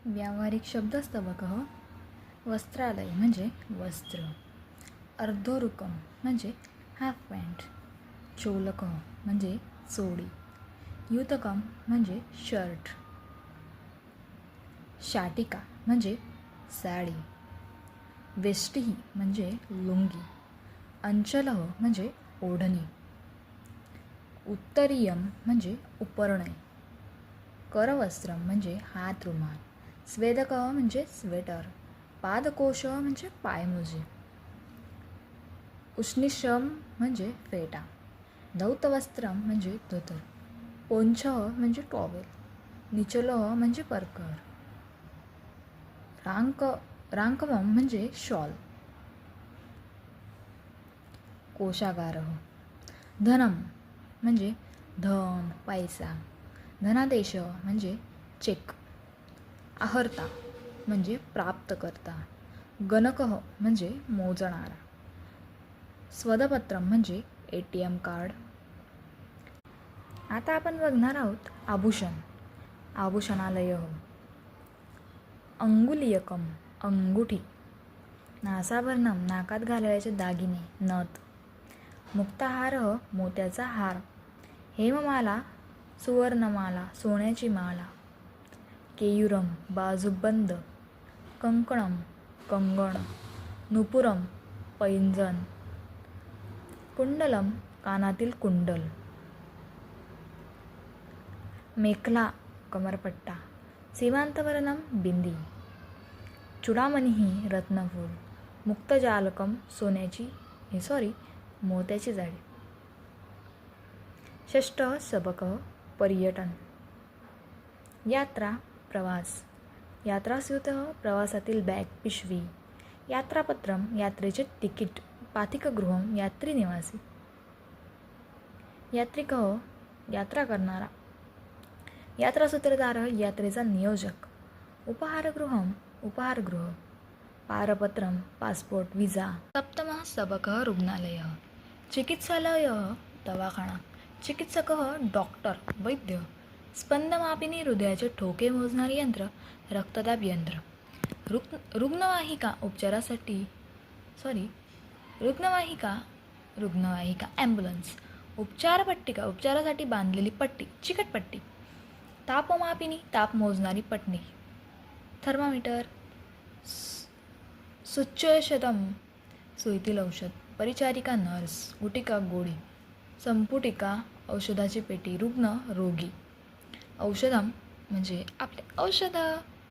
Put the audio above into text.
व्यावहारिक शब्दस्तबकः वस्त्रालय म्हणजे वस्त्र, अर्धोरुकम म्हणजे हाफ पॅन्ट, चोलकः म्हणजे चोळी, युतकम म्हणजे शर्ट, शाटिका म्हणजे साडी, वेष्टी म्हणजे लुंगी, अंचलः म्हणजे ओढणी, उत्तरीयम म्हणजे उपरणे, करवस्त्रम म्हणजे हात रुमाल, स्वेदकः म्हणजे स्वेटर, पादकोश म्हणजे पायमोजे, उष्णिशम म्हणजे फेटा, धौतवस्त्रम म्हणजे धोतर, पोंछः म्हणजे टॉवेल, निचलः म्हणजे परकर, रांकवम म्हणजे शॉल, कोशागारः धनम म्हणजे धन पैसा, धनादेश म्हणजे चेक, आहर्ता म्हणजे प्राप्तकर्ता, गणकः म्हणजे मोजणारा, स्वदपत्रम म्हणजे ATM कार्ड. आता आपण बघणार आहोत आभूषण, आभूषणालय, अंगुलीयकम अंगुठी, नासाभरणम नाकात घालायचे दागिने नथ, मुक्ताहार मोत्याचा हार, हेममाला सुवर्णमाला सोन्याची माला, केयुरम बाजूबंद, कंकणम कंगण, नुपुरम पैंजण, कुंडलम कानातील कुंडल, मेखला कमरपट्टा, सीमांतवर्णम बिंदी, चुडामणी रत्नफूल, मुक्तजालकम मोत्याची जाळी. षष्ठ सबकः पर्यटन, यात्रा प्रवास, यात्रास्यूतः प्रवासातील बॅग पिशवी, यात्रापत्रम यात्रेचे तिकीट, पाथिकगृहम यात्री निवासी, यात्रिकः यात्रा करणारा, यात्रासूत्रधार यात्रेचा नियोजक, उपहारगृहम उपहारगृह, पारपत्रम पासपोर्ट विजा. सप्तमः सबकः रुग्णालय, चिकित्सालय दवाखाना, चिकित्सकः डॉक्टर वैद्य, स्पंदमापिनी हृदयाचे ठोके मोजणारे यंत्र, रक्तदाब यंत्र, रुग्णवाहिका रुग्णवाहिका ॲम्ब्युलन्स, उपचारपट्टिका उपचारासाठी बांधलेली पट्टी चिकटपट्टी, तापमापिनी ताप मोजणारी पटणी, थर्मामीटर, सूच्यौषधम सुईतील औषध, परिचारिका नर्स, गुटिका गोळी, संपुटिका औषधाची पेटी, रुग्ण रोगी, औषधम म्हणजे आपले औषधं.